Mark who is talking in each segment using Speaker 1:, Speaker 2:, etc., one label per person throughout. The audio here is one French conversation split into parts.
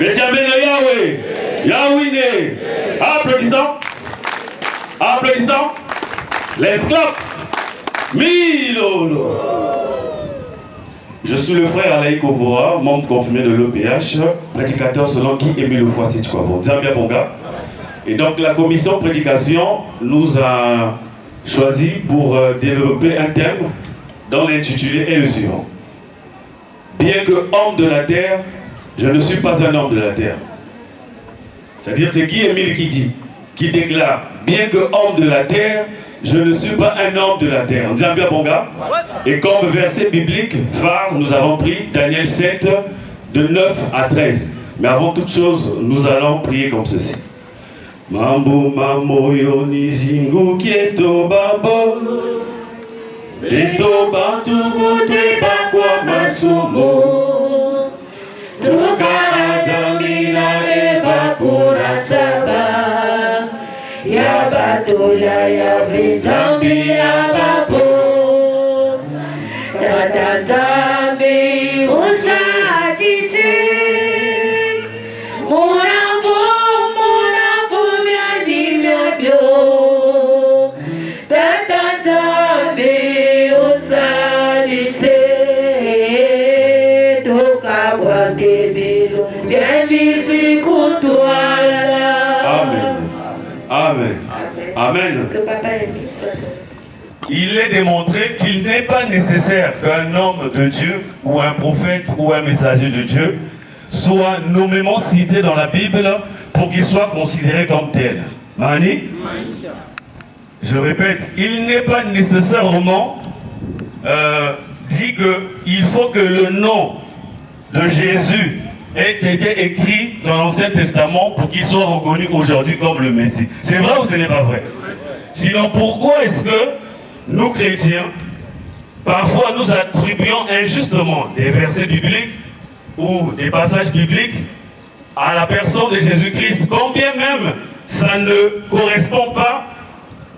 Speaker 1: Benjamin Yahweh. Yahweh. Applaudissons. Applaudissons. L'esclave. Milolo. Je suis le frère Alaï Kovoa, membre confirmé de l'EPH, prédicateur selon qui Émile Foissi Tchouabo. Zambia Bonga. Et donc la commission prédication nous a choisi pour développer un thème dont l'intitulé est le suivant. Bien que homme de la terre, je ne suis pas un homme de la terre. C'est-à-dire c'est Guy Émile qui déclare, bien que homme de la terre, je ne suis pas un homme de la terre. Zambia Bonga. Et comme verset biblique phare, nous avons pris Daniel 7, de 9 à 13. Mais avant toute chose, nous allons prier comme ceci. Mambo mamoyo nizingu kieto babo Leto bantu bote bakwa masumo Tukara damina eba kura saba Ya batula ya vizambi ya babo Tata zambi usajisi Amen. Amen.
Speaker 2: Que papa ait mis soit.
Speaker 1: Il est démontré qu'il n'est pas nécessaire qu'un homme de Dieu ou un prophète ou un messager de Dieu soit nommément cité dans la Bible pour qu'il soit considéré comme tel. Mani? Je répète, il n'est pas nécessairement dit qu'il faut que le nom de Jésus ait été écrit dans l'Ancien Testament pour qu'il soit reconnu aujourd'hui comme le Messie. C'est vrai ou ce n'est pas vrai? Sinon, pourquoi est-ce que nous, chrétiens, parfois nous attribuons injustement des versets bibliques ou des passages bibliques à la personne de Jésus-Christ, quand bien même ça ne correspond pas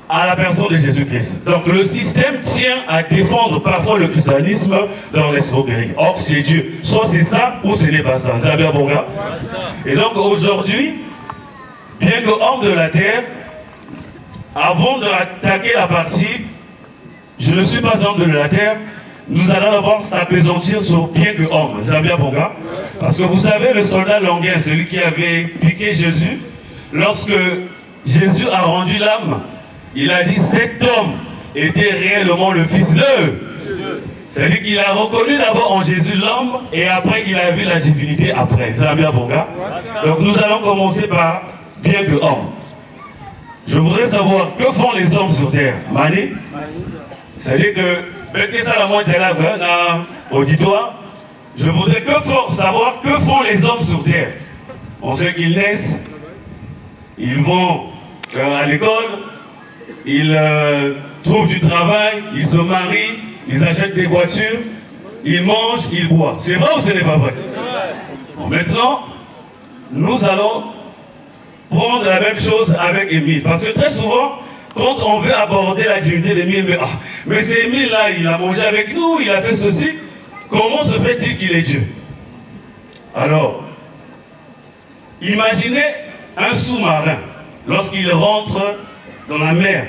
Speaker 1: à la personne de Jésus-Christ. Donc le système tient à défendre parfois le christianisme dans l'escroquerie. Or c'est Dieu. Soit c'est ça ou ce n'est pas ça. Zambia Bonga. Et donc aujourd'hui, bien que homme de la terre, avant d'attaquer la partie je ne suis pas homme de la terre, nous allons d'abord s'apaisantir sur bien que homme. Zambia Bonga. Parce que vous savez, le soldat Longuin, celui qui avait piqué Jésus, lorsque Jésus a rendu l'âme, il a dit cet homme était réellement le fils de Dieu. C'est-à-dire qu'il a reconnu d'abord en Jésus l'homme et après il a vu la divinité après. Zambia Bonga. Donc nous allons commencer par bien que homme. Je voudrais savoir que font les hommes sur terre. Mani? C'est-à-dire que ça la moitié là dans l'auditoire. Je voudrais savoir que font les hommes sur terre. On sait qu'ils naissent, ils vont à l'école, ils trouvent du travail, ils se marient, ils achètent des voitures, ils mangent, ils boivent. C'est vrai ou ce n'est pas vrai? Bon, maintenant, nous allons prendre la même chose avec Émile. Parce que très souvent, quand on veut aborder la divinité d'Émile, mais c'est Émile là, il a mangé avec nous, il a fait ceci. Comment se fait-il qu'il est Dieu? Alors, imaginez un sous-marin lorsqu'il rentre dans la mer.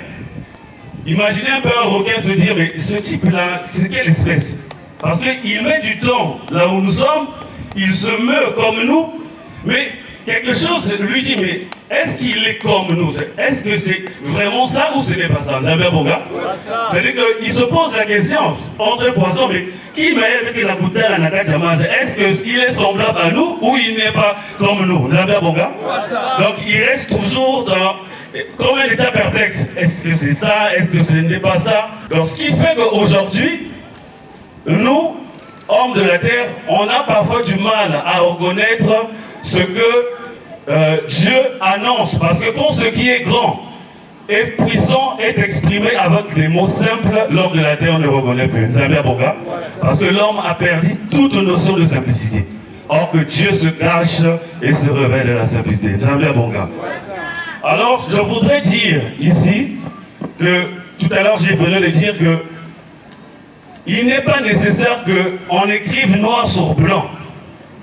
Speaker 1: Imaginez un peu un requin se dire, mais ce type-là, c'est quelle espèce? Parce qu'il met du temps là où nous sommes, il se meurt comme nous, mais quelque chose lui dit, mais est-ce qu'il est comme nous? Est-ce que c'est vraiment ça ou ce n'est pas ça? Zambia Bonga. C'est-à-dire qu'il se pose la question entre poissons, mais qui m'a avec la bouteille à Nakachama? Est-ce qu'il est semblable à nous ou il n'est pas comme nous? Zambia Bonga. Donc il reste toujours dans comme un état perplexe. Est-ce que c'est ça? Est-ce que ce n'est pas ça? Donc ce qui fait qu'aujourd'hui, nous, hommes de la terre, on a parfois du mal à reconnaître ce que Dieu annonce. Parce que quand ce qui est grand et puissant est exprimé avec des mots simples, l'homme de la terre ne reconnaît plus. Zambia Bonga. Parce que l'homme a perdu toute notion de simplicité. Or que Dieu se cache et se révèle de la simplicité. Zambia Bonga. Alors, je voudrais dire ici que, tout à l'heure, j'ai venu de dire que il n'est pas nécessaire qu'on écrive noir sur blanc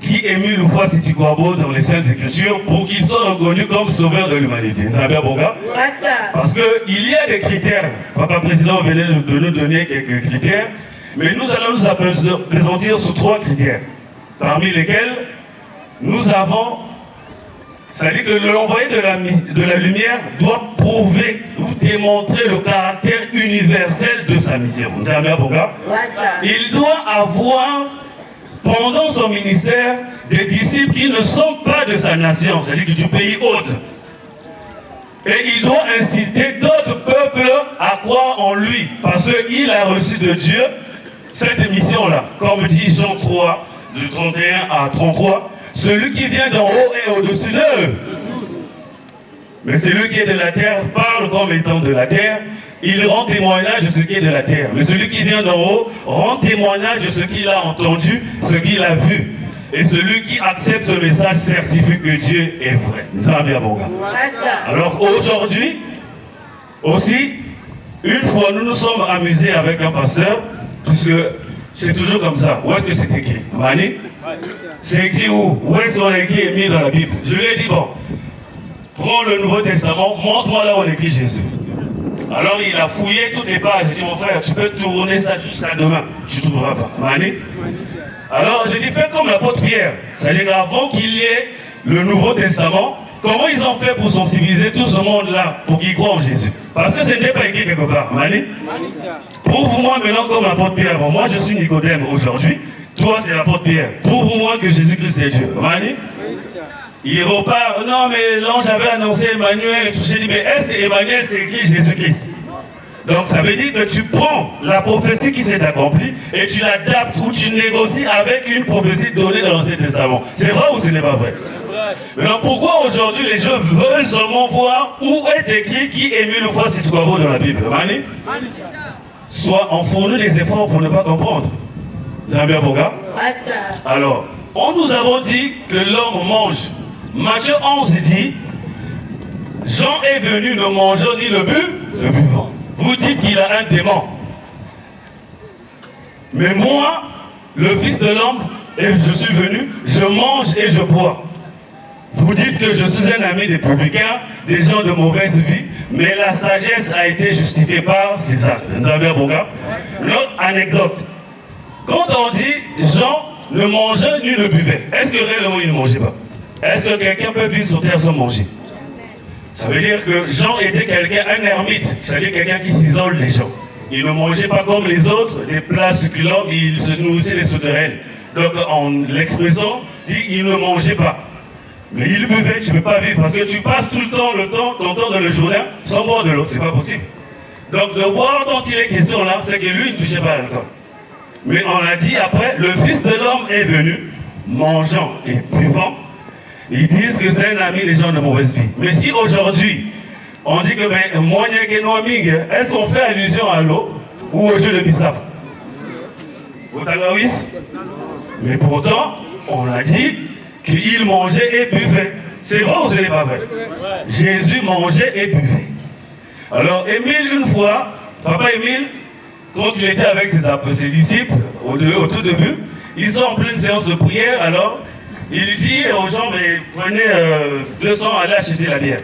Speaker 1: qui émule Loufa Sitikwabo dans les Saintes Écritures pour qu'il soit reconnu comme sauveur de l'humanité. Vous savez, Bonga? Parce qu'il y a des critères. Papa Président venait de nous donner quelques critères, mais nous allons nous appesantir sur 3 critères, parmi lesquels nous avons, c'est-à-dire que l'envoyé de la lumière doit prouver ou démontrer le caractère universel de sa mission. Vous savez, Bonga? Il doit avoir pendant son ministère des disciples qui ne sont pas de sa nation, c'est-à-dire du pays hôte. Et il doit inciter d'autres peuples à croire en lui, parce qu'il a reçu de Dieu cette mission-là. Comme dit Jean 3, de 31 à 33, celui qui vient d'en haut est au-dessus d'eux. Mais celui qui est de la terre parle comme étant de la terre. Il rend témoignage de ce qui est de la terre. Mais celui qui vient d'en haut rend témoignage de ce qu'il a entendu, ce qu'il a vu. Et celui qui accepte ce message certifie que Dieu est vrai. Alors aujourd'hui, aussi, une fois nous nous sommes amusés avec un pasteur, puisque c'est toujours comme ça. Où est-ce que c'est écrit? Mani? C'est écrit où? Où est-ce qu'on a écrit et mis dans la Bible? Je lui ai dit, bon, prends le Nouveau Testament, montre-moi là où on écrit Jésus. Alors il a fouillé toutes les pages. J'ai dit, mon frère, tu peux tourner ça jusqu'à demain. Tu ne trouveras pas. Mani? Alors j'ai dit, fais comme l'apôtre Pierre. C'est-à-dire qu'avant qu'il y ait le Nouveau Testament, comment ils ont fait pour sensibiliser tout ce monde-là, pour qu'ils croient en Jésus? Parce que ce n'est pas écrit quelque part. Mani? Prouve-moi maintenant comme l'apôtre Pierre. Bon, moi je suis Nicodème aujourd'hui. Toi c'est l'apôtre Pierre. Prouve-moi que Jésus-Christ est Dieu. Mani? Il repart, non mais l'ange avait annoncé Emmanuel et tout. J'ai dit, mais est-ce que Emmanuel c'est écrit Jésus-Christ? Donc ça veut dire que tu prends la prophétie qui s'est accomplie et tu l'adaptes ou tu négocies avec une prophétie donnée dans l'Ancien Testament. C'est vrai ou ce n'est pas vrai? Maintenant pourquoi aujourd'hui les gens veulent seulement voir où est écrit qui émule Loufa Sitikwabo dans la Bible? Mani? Soit on fournit des efforts pour ne pas comprendre. Zambia Boga? Alors, on nous avons dit que l'homme mange. Matthieu 11 dit, Jean est venu ne mangeant ni le buvant. Vous dites qu'il a un démon. Mais moi, le Fils de l'homme, et je suis venu, je mange et je bois. Vous dites que je suis un ami des publicains, des gens de mauvaise vie, mais la sagesse a été justifiée par César. Vous avez un bon gars? L'autre anecdote. Quand on dit Jean ne mangeait ni ne buvait, est-ce que réellement il ne mangeait pas? Est-ce que quelqu'un peut vivre sur terre sans manger? Ça veut dire que Jean était quelqu'un, un ermite, c'est-à-dire quelqu'un qui s'isole les gens. Il ne mangeait pas comme les autres, des plats succulents, mais il se nourrissait des sauterelles. Donc en l'expression, dit il ne mangeait pas. Mais il buvait, tu ne peux pas vivre, parce que tu passes tout le temps, ton temps dans le journal, sans boire de l'eau, c'est pas possible. Donc le boire dont il est question là, c'est que lui, il ne touchait pas à l'alcool. Mais on a dit après, le Fils de l'homme est venu, mangeant et buvant. Ils disent que c'est un ami des gens de mauvaise vie. Mais si aujourd'hui, on dit que est-ce qu'on fait allusion à l'eau ou au jeu de Bissap? Au Tagawis? Mais pourtant, on a dit qu'il mangeait et buvait. C'est vrai ou ce n'est pas vrai? Jésus mangeait et buvait. Alors, Émile, une fois, Papa Émile, quand il était avec ses disciples, au tout début, ils sont en pleine séance de prière, alors il dit aux gens, mais prenez 200, allez acheter la bière.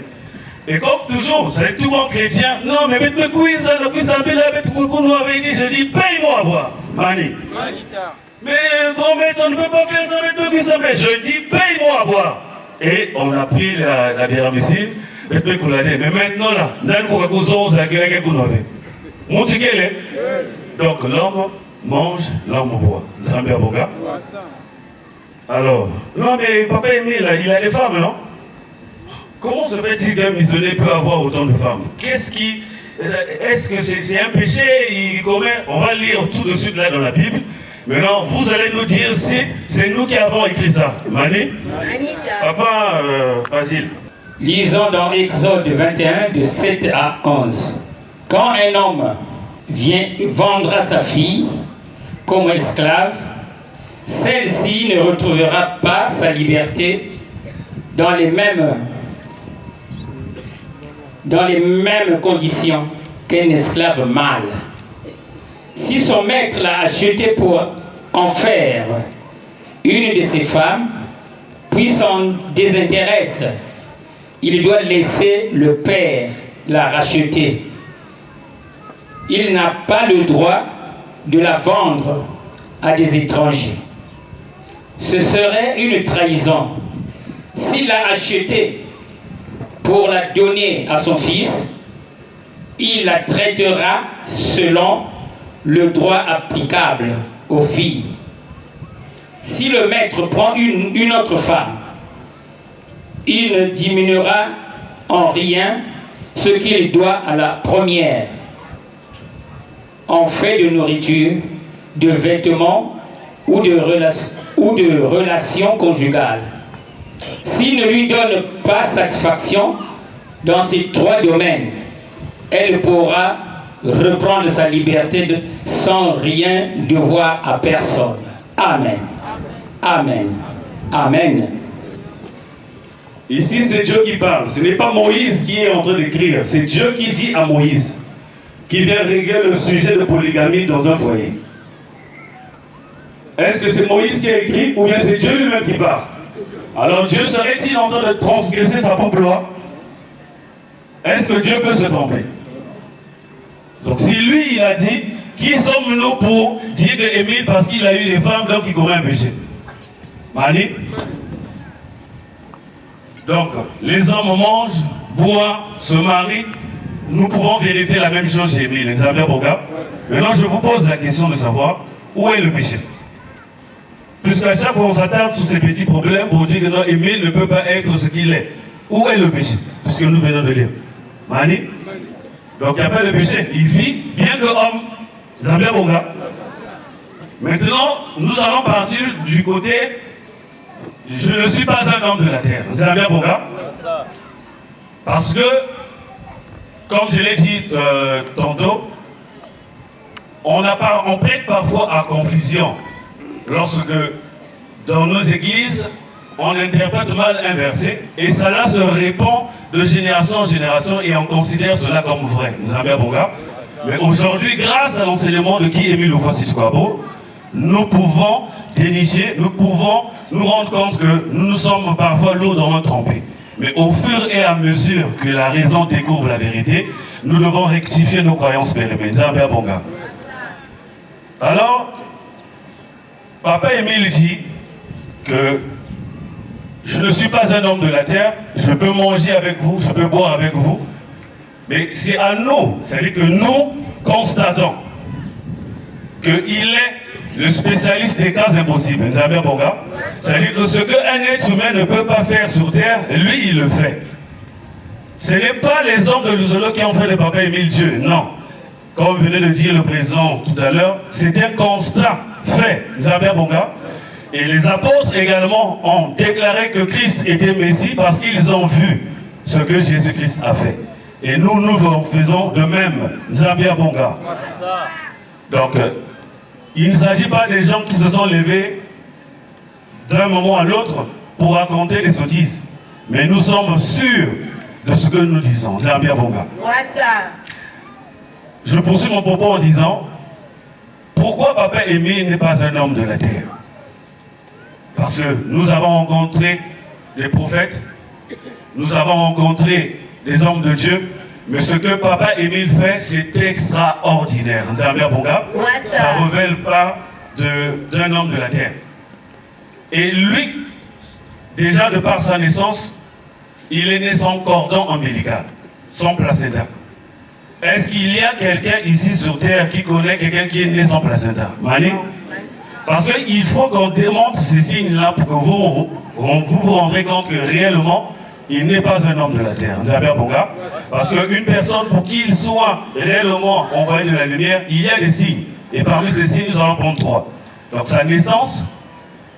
Speaker 1: Et comme toujours, c'est tout bon chrétien, non mais mettez le quiz, je dis, paye-moi à boire, Mani. Mais grand-mère, on ne peut pas faire ça, mettez le quiz, je dis, paye-moi à boire. Et on a pris la bière médecine, mais maintenant là, donc l'homme mange, l'homme boit. Zambia Boga. Alors, non mais Papa Émile, il a des femmes, non? Comment se fait-il qu'un missionnaire peut avoir autant de femmes? Est-ce que c'est un péché il commet? On va lire tout de suite là dans la Bible. Maintenant, vous allez nous dire si c'est nous qui avons écrit ça. Mani? Papa Basile.
Speaker 2: Lisons dans Exode 21, de 7 à 11. Quand un homme vendra sa fille comme esclave, celle-ci ne retrouvera pas sa liberté dans les mêmes conditions qu'un esclave mâle. Si son maître l'a acheté pour en faire une de ses femmes, puis s'en désintéresse, il doit laisser le père la racheter. Il n'a pas le droit de la vendre à des étrangers. Ce serait une trahison. S'il l'a achetée pour la donner à son fils, il la traitera selon le droit applicable aux filles. Si le maître prend une autre femme, il ne diminuera en rien ce qu'il doit à la première, en fait de nourriture, de vêtements ou de relations conjugales. S'il ne lui donne pas satisfaction dans ces trois domaines, elle pourra reprendre sa liberté sans rien devoir à personne. Amen. Amen. Amen.
Speaker 1: Ici, c'est Dieu qui parle. Ce n'est pas Moïse qui est en train d'écrire. C'est Dieu qui dit à Moïse, qui vient régler le sujet de polygamie dans un foyer. Est-ce que c'est Moïse qui a écrit ou bien c'est Dieu lui-même qui parle? Alors Dieu serait-il en train de transgresser sa propre loi? Est-ce que Dieu peut se tromper? Donc si lui, il a dit, qui sommes-nous pour dire que Émile, parce qu'il a eu des femmes, donc il commet un péché? Mani? Donc, les hommes mangent, boivent, se marient. Nous pouvons vérifier la même chose chez Émile, les amis Boga. Maintenant, je vous pose la question de savoir où est le péché. Puisqu'à chaque fois, on s'attarde sur ces petits problèmes pour dire que non, Émile ne peut pas être ce qu'il est. Où est le péché? Puisque nous venons de lire. Mani? Donc, il n'y a pas de péché. Il vit bien que homme. Zambia Boga. Maintenant, nous allons partir du côté. Je ne suis pas un homme de la terre. Zambia Boga. Parce que, comme je l'ai dit tantôt, on prête parfois à confusion lorsque dans nos églises, on interprète mal un verset et cela se répand de génération en génération et on considère cela comme vrai. Zambia Boga. Mais aujourd'hui, grâce à l'enseignement de Guy Émile Oufouassi-Tukwabo, nous pouvons dénicher, nous pouvons nous rendre compte que nous sommes parfois lourdement trompés. Mais au fur et à mesure que la raison découvre la vérité, nous devons rectifier nos croyances périmées. Zambia Bonga. Alors, Papa Émile dit que je ne suis pas un homme de la terre, je peux manger avec vous, je peux boire avec vous, mais c'est à nous, c'est-à-dire que nous constatons qu'il est le spécialiste des cas impossibles. Zambia Bonga. C'est-à-dire que ce qu'un être humain ne peut pas faire sur terre, lui, il le fait. Ce n'est pas les hommes de l'Uzolo qui ont fait le Papa Émile Dieu, non. Comme venait de dire le président tout à l'heure, c'est un constat fait. Zambia Bonga. Et les apôtres également ont déclaré que Christ était Messie parce qu'ils ont vu ce que Jésus-Christ a fait. Et nous, nous faisons de même. Zambia Bonga. Donc, il ne s'agit pas des gens qui se sont levés d'un moment à l'autre pour raconter des sottises. Mais nous sommes sûrs de ce que nous disons. Zambia Bonga. Je poursuis mon propos en disant, pourquoi Papa Émile n'est pas un homme de la terre? Parce que nous avons rencontré des prophètes, nous avons rencontré des hommes de Dieu, mais ce que Papa Émile fait, c'est extraordinaire. Zambia Bonga, ça ne révèle pas d'un homme de la terre. Et lui, déjà de par sa naissance, il est né sans cordon ombilical, sans placenta. Est-ce qu'il y a quelqu'un ici sur terre qui connaît quelqu'un qui est né sans placenta? Mani? Parce qu'il faut qu'on démontre ces signes-là pour que vous vous rendrez compte que réellement, il n'est pas un homme de la terre. Zambia Bonga. Parce qu'une personne, pour qu'il soit réellement envoyé de la lumière, il y a des signes. Et parmi ces signes, nous allons prendre 3. Donc sa naissance,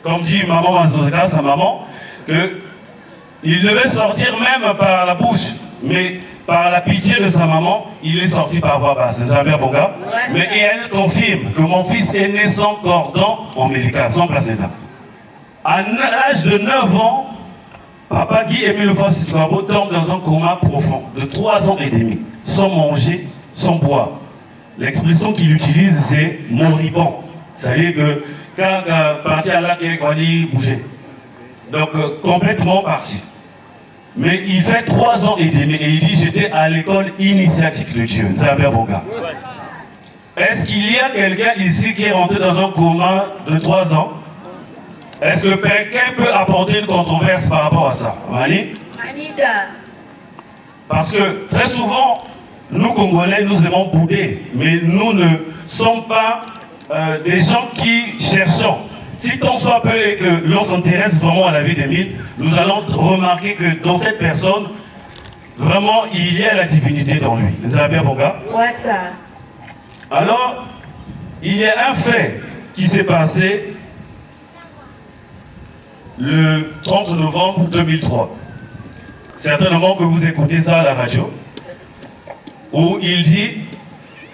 Speaker 1: comme dit maman Mazouka, sa maman, qu'il devait sortir même par la bouche, mais par la pitié de sa maman, il est sorti par voie basse. Zambia Bonga. Mais elle confirme que mon fils est né sans cordon ombilical, sans placenta. À l'âge de 9 ans, Papa Guy Émile Oufouassi-Tukwabo tombe dans un coma profond de 3 ans et demi, sans manger, sans boire. L'expression qu'il utilise, c'est moribond. C'est-à-dire que quand parti à là, on dit bouger. Donc complètement parti. Mais il fait 3 ans et demi et il dit j'étais à l'école initiatique de Dieu. Nzambia Bonga. Est-ce qu'il y a quelqu'un ici qui est rentré dans un coma de 3 ans? Est-ce que quelqu'un peut apporter une controverse par rapport à ça? Mani? Parce que très souvent, nous Congolais, nous aimons bouder, mais nous ne sommes pas des gens qui cherchons. Si tant soit peu et que l'on s'intéresse vraiment à la vie d'Émile, nous allons remarquer que dans cette personne, vraiment, il y a la divinité dans lui. Vous avez bien, Bonga?
Speaker 3: Ouais, ça.
Speaker 1: Alors, il y a un fait qui s'est passé le 30 novembre 2003. Certainement que vous écoutez ça à la radio, où il dit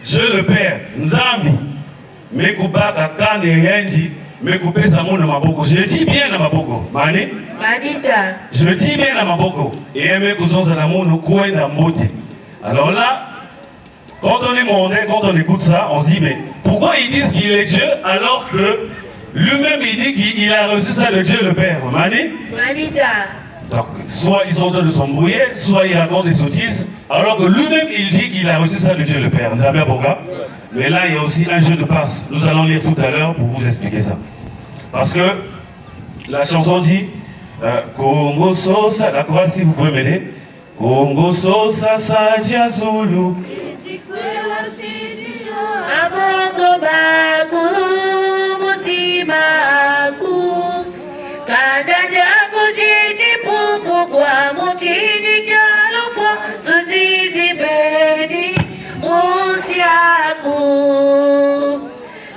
Speaker 1: Dieu le Père, Nzambi, Mekubaka Kane Yenji, Mekupé Samou Namaboko. Je dis bien Namaboko. Mani?
Speaker 3: Manita.
Speaker 1: Je dis bien Namaboko. Et Mekuzon Zanamou Nukoué Namote. Alors là, quand on est mondain, quand on écoute ça, on se dit mais pourquoi ils disent qu'il est Dieu alors que lui-même il dit qu'il a reçu ça de Dieu le Père? Mani?
Speaker 3: Manita.
Speaker 1: Donc, soit ils sont en train de s'embrouiller, soit ils racontent des sottises, alors que lui-même il dit qu'il a reçu ça de Dieu le Père. Vous avez un bon gars? Mais là, il y a aussi un jeu de passe. Nous allons lire tout à l'heure pour vous expliquer ça. Parce que la chanson dit Congo Sosa, la croix, si vous pouvez m'aider. Congo Sosa Sadia Zulu.
Speaker 3: Amoko baku, mutimaku, kandaja kujiji pupu kwa mukini kalufo, sudiji beni, musiaku.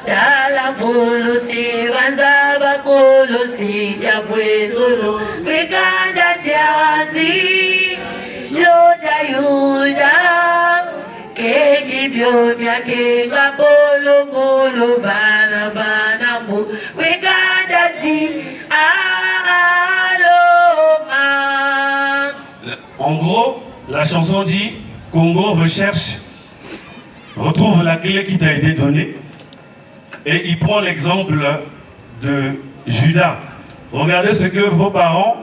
Speaker 3: Dala pulu si wanzaba kulu si jabwezulu, wikanda tiawanzi, joja yuda.
Speaker 1: En gros, la chanson dit Congo retrouve la clé qui t'a été donnée et il prend l'exemple de Judas. Regardez ce que vos parents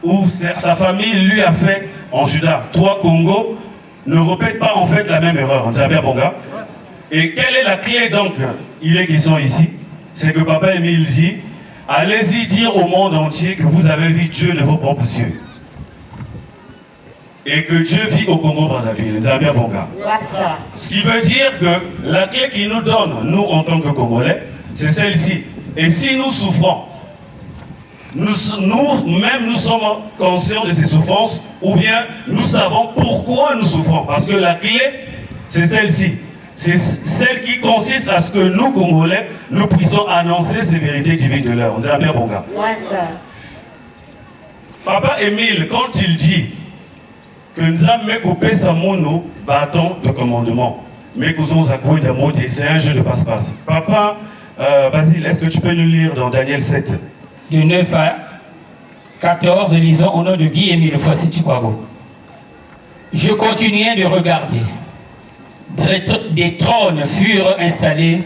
Speaker 1: ou sa famille lui a fait en Judas. Toi, Congo, ne répète pas en fait la même erreur. Vous avez un bon gars. Et quelle est la clé donc? Il est question ici. C'est que Papa Émile dit allez-y dire au monde entier que vous avez vu Dieu de vos propres yeux. Et que Dieu vit au Congo-Brazzaville. Vous avez un bon gars. Ce qui veut dire que la clé qu'il nous donne, nous en tant que Congolais, c'est celle-ci. Et si nous souffrons, nous-mêmes, nous sommes conscients de ces souffrances, ou bien nous savons pourquoi nous souffrons. Parce que la clé, c'est celle-ci. C'est celle qui consiste à ce que nous, Congolais, nous puissions annoncer ces vérités divines de l'heure. On dit un bien bon gars. Papa Émile, quand il dit que nous avons coupé sa mono bâton de commandement, mais que nous avons c'est un jeu de passe-passe. Papa Basile, est-ce que tu peux nous lire dans Daniel 7?
Speaker 2: De 9 à 14, lisons au nom de Guy Émile Fossé-Chikwago. Je continuais de regarder. Des trônes furent installés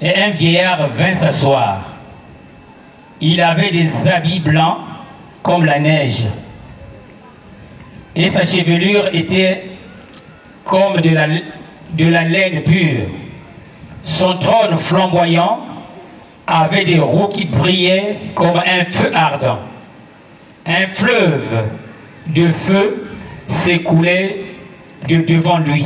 Speaker 2: et un vieillard vint s'asseoir. Il avait des habits blancs comme la neige et sa chevelure était comme de la laine pure. Son trône flamboyant avait des roues qui brillaient comme un feu ardent. Un fleuve de feu s'écoulait devant lui.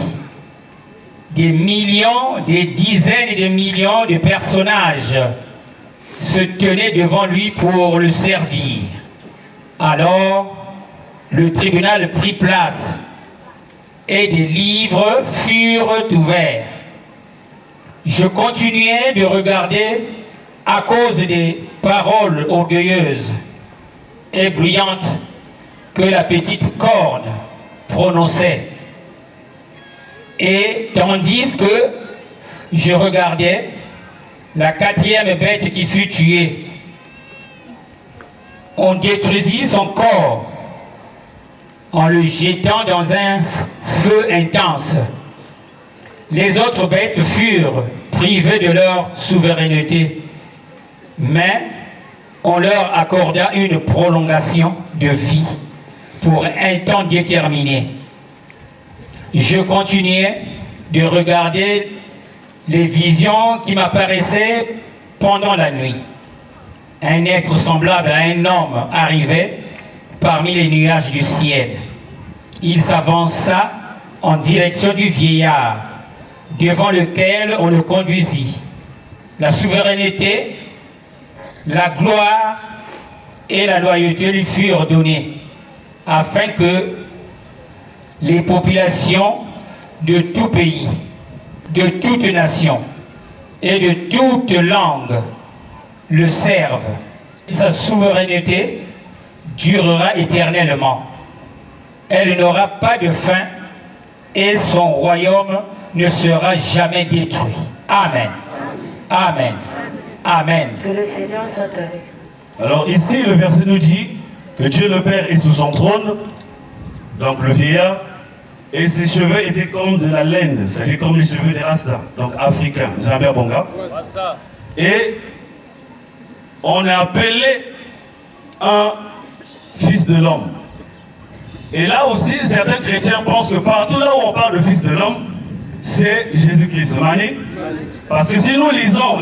Speaker 2: Des millions, des dizaines de millions de personnages se tenaient devant lui pour le servir. Alors, le tribunal prit place et des livres furent ouverts. Je continuais de regarder à cause des paroles orgueilleuses et bruyantes que la petite corne prononçait. Et tandis que je regardais, la 4e bête qui fut tuée, on détruisit son corps en le jetant dans un feu intense. Les autres bêtes furent privées de leur souveraineté mais on leur accorda une prolongation de vie pour un temps déterminé. Je continuais de regarder les visions qui m'apparaissaient pendant la nuit. Un être semblable à un homme arrivait parmi les nuages du ciel. Il s'avança en direction du vieillard, devant lequel on le conduisit. La souveraineté, la gloire et la loyauté lui furent données, afin que les populations de tout pays, de toute nation et de toute langue le servent. Sa souveraineté durera éternellement. Elle n'aura pas de fin et son royaume ne sera jamais détruit. Amen. Amen. Amen.
Speaker 3: Que le Seigneur soit avec nous.
Speaker 1: Alors ici, le verset nous dit que Dieu le Père est sous son trône, donc le vieillard, et ses cheveux étaient comme de la laine, c'est-à-dire comme les cheveux des Rastas, donc africains, Zambia Bonga. Et on est appelé un fils de l'homme. Et là aussi, certains chrétiens pensent que partout là où on parle de fils de l'homme, c'est Jésus-Christ. Parce que si nous lisons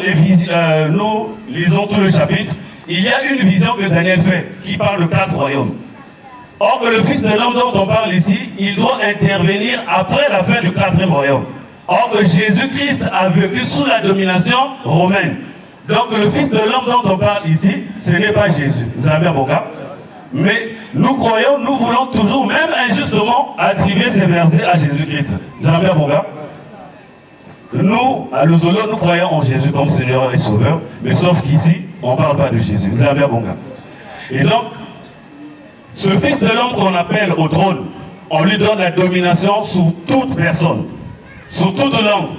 Speaker 1: tout le chapitre, il y a une vision que Daniel fait, qui parle de 4 royaumes. Or que le fils de l'homme dont on parle ici, il doit intervenir après la fin du 4e royaume. Or que Jésus-Christ a vécu sous la domination romaine. Donc le fils de l'homme dont on parle ici, ce n'est pas Jésus. Vous avez un bon cas. Mais nous croyons, nous voulons toujours, même injustement, attribuer ces versets à Jésus-Christ. Vous avez un bon cas. Nous, à Luzolo, nous croyons en Jésus comme Seigneur et Sauveur, mais sauf qu'ici, on ne parle pas de Jésus. Vous avez un bon cas. Et donc, ce fils de l'homme qu'on appelle au trône, on lui donne la domination sur toute personne, sur toute langue.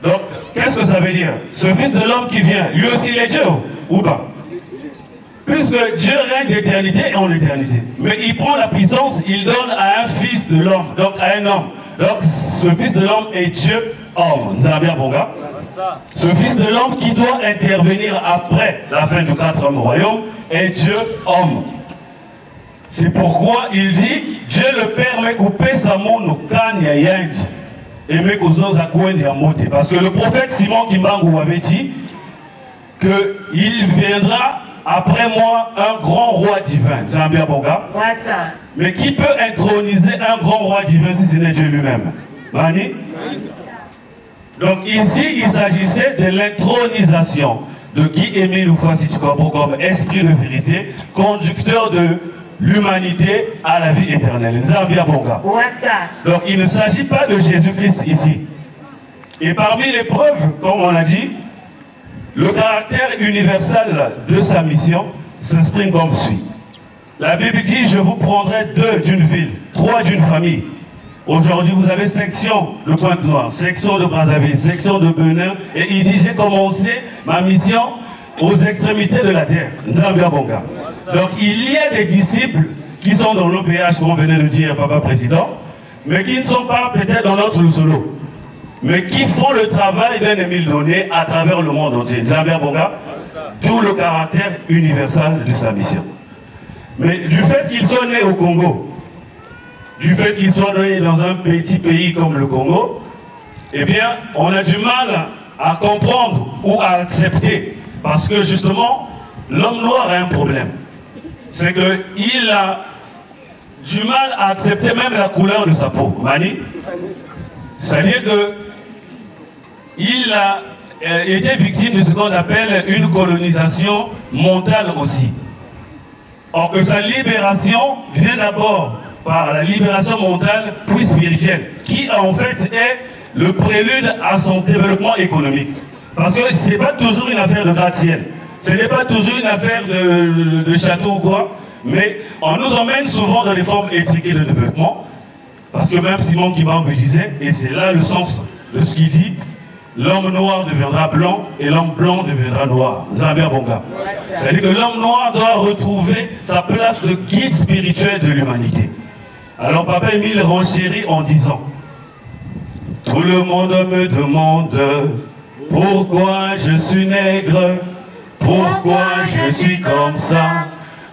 Speaker 1: Donc, qu'est-ce que ça veut dire? Ce fils de l'homme qui vient, lui aussi il est Dieu, ou pas? Puisque Dieu règne d'éternité et en éternité. Mais il prend la puissance, il donne à un fils de l'homme, donc à un homme. Donc, ce fils de l'homme est Dieu homme. Vous avez bien bon gars? Ce fils de l'homme qui doit intervenir après la fin du 4e royaume est Dieu homme. C'est pourquoi il dit, Dieu le Père m'a coupé sa main au canne et m'a causé à coin et à monter. Parce que le prophète Simon Kimbangu avait dit qu'il viendra après moi un grand roi divin. C'est un bien bon gars. Mais qui peut introniser un grand roi divin si ce n'est Dieu lui-même? Mani? Donc ici, il s'agissait de l'intronisation de Guy-Émile Oufouassi-Tchoukapo comme esprit de vérité, conducteur de l'humanité à la vie éternelle. Donc il ne s'agit pas de Jésus-Christ ici. Et parmi les preuves, comme on a dit, le caractère universel de sa mission s'exprime comme suit. La Bible dit, je vous prendrai 2 d'une ville, 3 d'une famille. Aujourd'hui, vous avez section de Pointe-Noire, section de Brazzaville, section de Benin. Et il dit, j'ai commencé ma mission aux extrémités de la terre. Donc, il y a des disciples qui sont dans l'OPH, comme venait de dire Papa Président, mais qui ne sont pas peut-être dans notre solo, mais qui font le travail d'un Émile Donné à travers le monde entier. D'où le caractère universel de sa mission. Mais du fait qu'ils soient nés au Congo, du fait qu'ils soient nés dans un petit pays comme le Congo, eh bien, on a du mal à comprendre ou à accepter. Parce que justement, l'homme noir a un problème. C'est qu'il a du mal à accepter même la couleur de sa peau. Mani? C'est-à-dire qu'il a été victime de ce qu'on appelle une colonisation mentale aussi. Or que sa libération vient d'abord par la libération mentale puis spirituelle, qui en fait est le prélude à son développement économique. Parce que ce n'est pas toujours une affaire de gratte-ciel, ce n'est pas toujours une affaire de château ou quoi, mais on nous emmène souvent dans les formes étriquées de développement, parce que même Simon Kimbangu disait, et c'est là le sens de ce qu'il dit, l'homme noir deviendra blanc et l'homme blanc deviendra noir. Zambia Bonga. C'est-à-dire que l'homme noir doit retrouver sa place de guide spirituel de l'humanité. Alors Papa Émile renchérit en disant, tout le monde me demande pourquoi je suis nègre, Pourquoi je suis comme ça?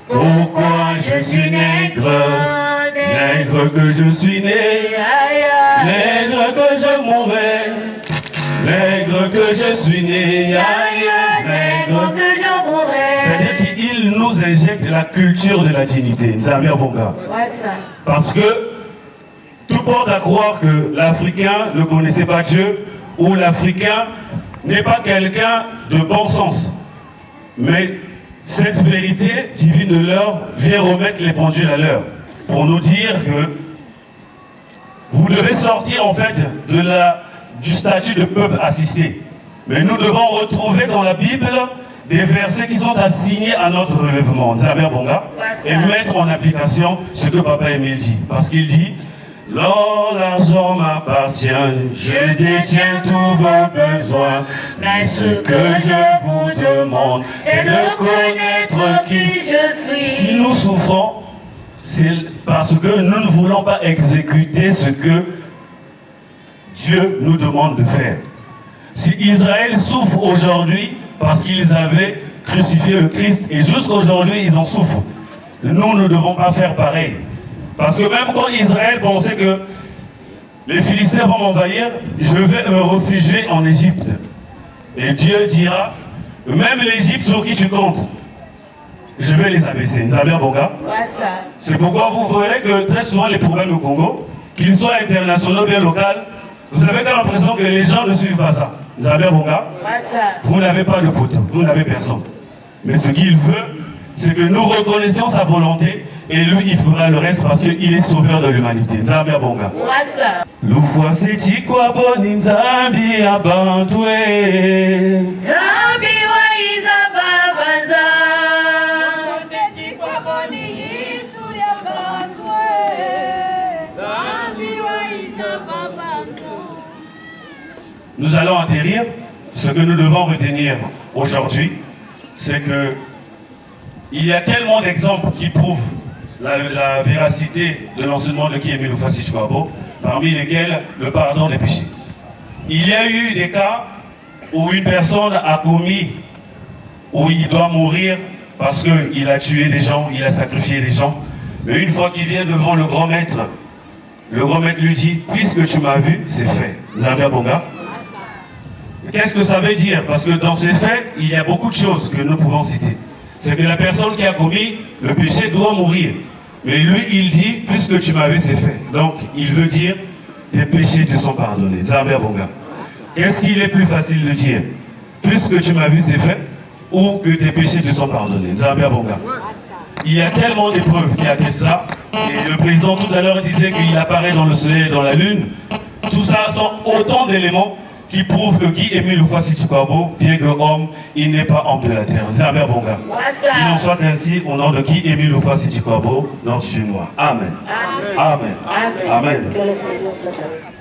Speaker 1: Pourquoi je suis nègre? Nègre que je suis né, nègre que je mourrai, nègre que je suis né,
Speaker 3: nègre que je mourrai.
Speaker 1: C'est-à-dire qu'il nous injecte la culture de la dignité. Nzambe Bonga. Parce que tout porte à croire que l'Africain ne connaissait pas Dieu ou l'Africain n'est pas quelqu'un de bon sens. Mais cette vérité divine de l'heure vient remettre les pendules à l'heure pour nous dire que vous devez sortir en fait du statut de peuple assisté. Mais nous devons retrouver dans la Bible des versets qui sont assignés à notre relèvement, Nzambe Bonga, et mettre en application ce que Papa Émile dit. Parce qu'il dit, Lors l'argent m'appartient, je détiens tous vos besoins, mais ce que je vous demande, c'est de connaître qui je suis. Si nous souffrons, c'est parce que nous ne voulons pas exécuter ce que Dieu nous demande de faire. Si Israël souffre aujourd'hui parce qu'ils avaient crucifié le Christ et jusqu'aujourd'hui ils en souffrent, nous ne devons pas faire pareil. Parce que même quand Israël pensait que les Philistins vont m'envahir, je vais me réfugier en Égypte. Et Dieu dira, même l'Égypte sur qui tu comptes, je vais les abaisser. Nzambe Bonga. C'est pourquoi vous verrez que très souvent les problèmes au Congo, qu'ils soient internationaux ou bien locaux, vous avez l'impression que les gens ne suivent pas ça. Nzambe Bonga. Vous n'avez pas de poteau, vous n'avez personne. Mais ce qu'il veut, c'est que nous reconnaissions sa volonté et lui il fera le reste parce qu'il est sauveur de l'humanité. Nzambe Bonga. L'oufwa c'est quoi bon Nzambi abantwe.
Speaker 3: Nzambi wa izababaza.
Speaker 1: Nous allons atterrir. Ce que nous devons retenir aujourd'hui, c'est que il y a tellement d'exemples qui prouvent la véracité de l'enseignement de Guy-Émile Houphouët-Boigny, parmi lesquels le pardon des péchés. Il y a eu des cas où une personne a commis, où il doit mourir parce qu'il a tué des gens, il a sacrifié des gens. Mais une fois qu'il vient devant le grand maître lui dit, puisque tu m'as vu, c'est fait. Nzambe Bonga. Qu'est-ce que ça veut dire? Parce que dans ces faits, il y a beaucoup de choses que nous pouvons citer. C'est que la personne qui a commis le péché doit mourir. Mais lui, il dit, puisque tu m'as vu, c'est fait. Donc, il veut dire, tes péchés te sont pardonnés. Nzambe Bonga. Qu'est-ce qu'il est plus facile de dire? Puisque tu m'as vu, c'est fait, ou que tes péchés te sont pardonnés. Nzambe Bonga. Il y a tellement d'épreuves qui attestent ça. Et le président tout à l'heure disait qu'il apparaît dans le soleil et dans la lune. Tout ça sont autant d'éléments qui prouve que Guy-Émile Houphouët-Boigny, bien que homme, il n'est pas homme de la terre. Nzambe Bonga. Il en soit ainsi au nom de Guy-Émile Houphouët-Boigny, notre Chinois. Amen. Amen. Amen. Amen.
Speaker 3: Que le Seigneur soit avec vous.